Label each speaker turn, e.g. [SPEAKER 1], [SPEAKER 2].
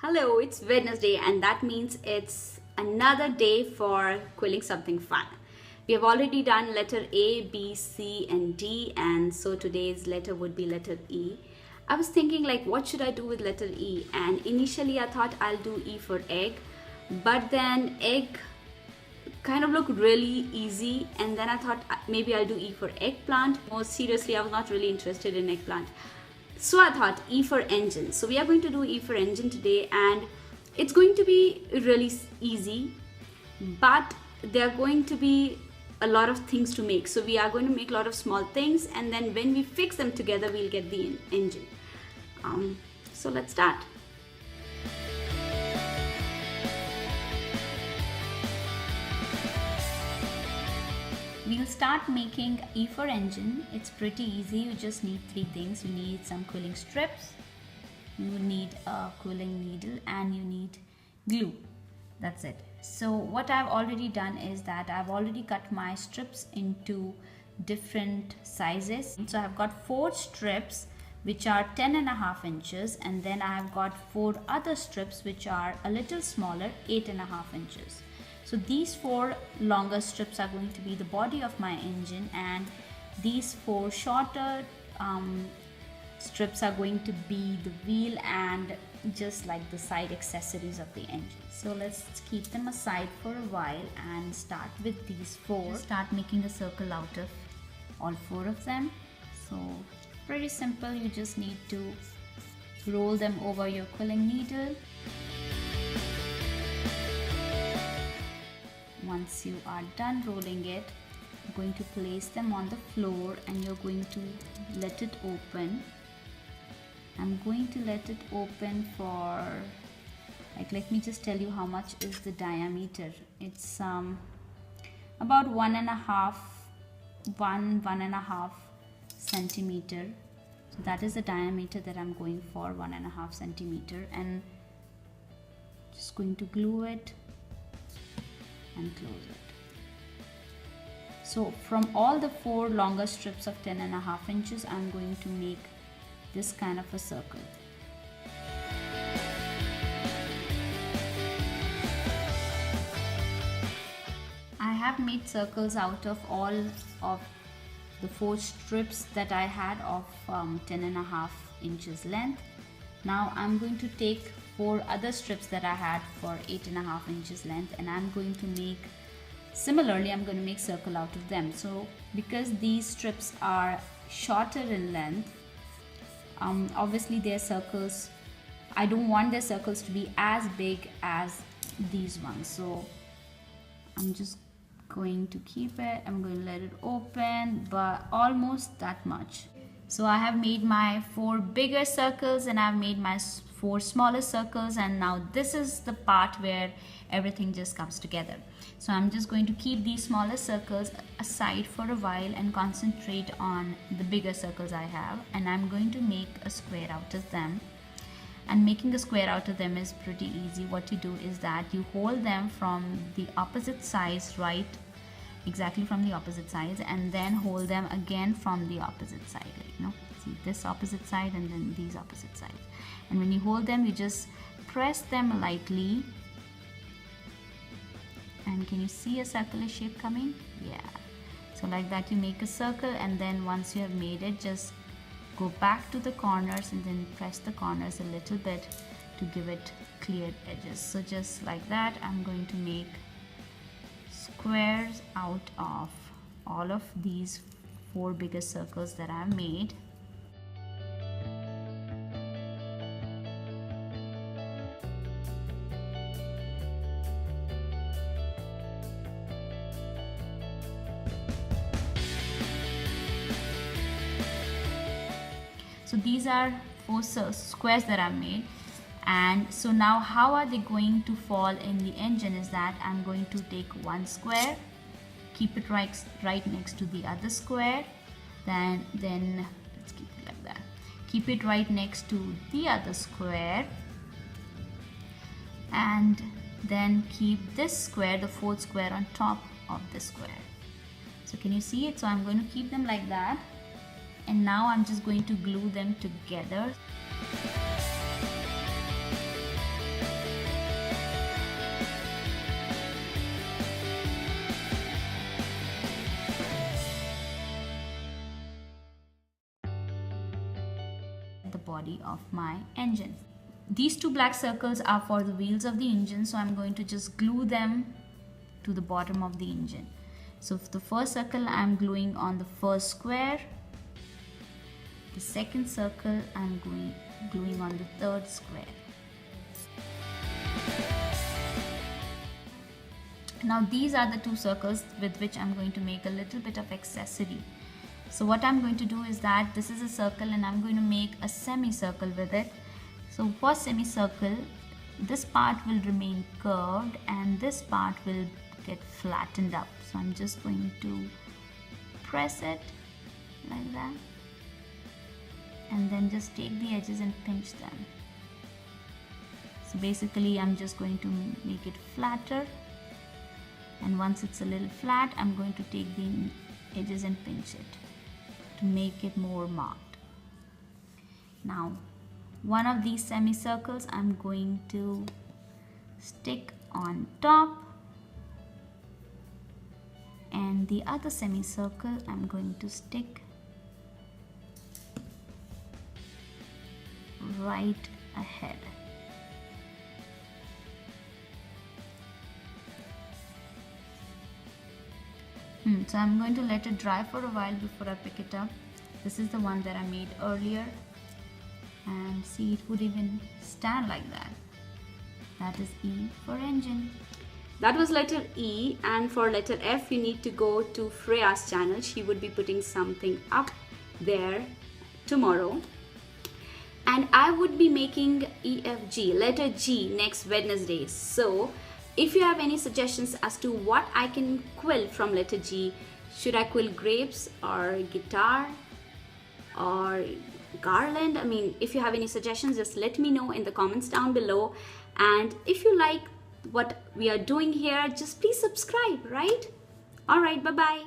[SPEAKER 1] Hello, it's Wednesday and that means it's another day for quilling something fun. We have already done letter A, B, C and D, and so today's letter would be letter E. I was thinking like what should I do with letter E, and initially I thought I'll do E for egg, but then egg kind of looked really easy, and then I thought maybe I'll do E for eggplant. More seriously, I was not really interested in eggplant. So I thought E for engine. So we are going to do E for engine today, and it's going to be really easy, but there are going to be a lot of things to make. So we are going to make a lot of small things, and then when we fix them together, we'll get the engine. So let's start. We'll start making E for engine. It's pretty easy. You just need three things. You need some quilling strips, you need a quilling needle, and you need glue. That's it. So what I've already done is that I've already cut my strips into different sizes. So I've got 4 strips which are 10.5 inches, and then I've got 4 other strips which are a little smaller, 8.5 inches. So these 4 longer strips are going to be the body of my engine, and these 4 shorter strips are going to be the wheel and just like the side accessories of the engine. So let's keep them aside for a while and start with these 4. Start making a circle out of all 4 of them. So pretty simple. You just need to roll them over your quilling needle. Once you are done rolling it, you're going to place them on the floor and you're going to let it open. I'm going to let it open for, like, let me just tell you how much is the diameter. It's about 1.5 centimeter. So that is the diameter that I'm going for, 1.5 centimeter, and just going to glue it and close it. So from all the 4 longer strips of 10.5 inches, I'm going to make this kind of a circle. I have made circles out of all of the 4 strips that I had of 10.5 inches length. Now I'm going to take 4 other strips that I had for 8.5 inches length, and I'm going to make, similarly I'm going to make circle out of them. So because these strips are shorter in length, obviously their circles, I don't want their circles to be as big as these ones. So I'm just going to keep it, I'm going to let it open, but almost that much. So I have made my 4 bigger circles and I've made my 4 smaller circles, and now this is the part where everything just comes together. So I'm just going to keep these smaller circles aside for a while and concentrate on the bigger circles I have, and I'm going to make a square out of them. And making a square out of them is pretty easy. What you do is that you hold them from the opposite sides, right, exactly from the opposite sides, and then hold them again from the opposite side, like, you know, see this opposite side and then these opposite sides. And when you hold them, you just press them lightly, and can you see a circular shape coming? Yeah. So like that you make a circle, and then once you have made it, just go back to the corners and then press the corners a little bit to give it cleared edges. So just like that, I'm going to make squares out of all of these 4 bigger circles that I've made. So these are 4 squares that I've made, and so now how are they going to fall in the engine is that I'm going to take 1 square, keep it right next to the other square, then let's keep it like that, keep it right next to the other square, and then keep this square, the 4th square, on top of this square. So can you see it? So I'm going to keep them like that, and now I'm just going to glue them together. body of my engine. These two black circles are for the wheels of the engine, so I'm going to just glue them to the bottom of the engine. So for the first circle, I'm gluing on the first square. The second circle, I'm gluing on the third square. Now these are the two circles with which I'm going to make a little bit of accessory. So what I'm going to do is that this is a circle and I'm going to make a semicircle with it. So for semicircle, this part will remain curved and this part will get flattened up. So I'm just going to press it like that and then just take the edges and pinch them. So basically I'm just going to make it flatter, and once it's a little flat, I'm going to take the edges and pinch it to make it more marked. Now one of these semicircles I'm going to stick on top, and the other semicircle I'm going to stick right ahead. So I'm going to let it dry for a while before I pick it up. This is the one that I made earlier, and see, it would even stand like that. That is E for engine.
[SPEAKER 2] That was letter E, and for letter F you need to go to Freya's channel. She would be putting something up there tomorrow. And I would be making EFG, letter G, next Wednesday. So if you have any suggestions as to what I can quill from letter G, should I quill grapes or guitar or garland? I mean, if you have any suggestions, just let me know in the comments down below. And if you like what we are doing here, just please subscribe, right? All right, bye-bye.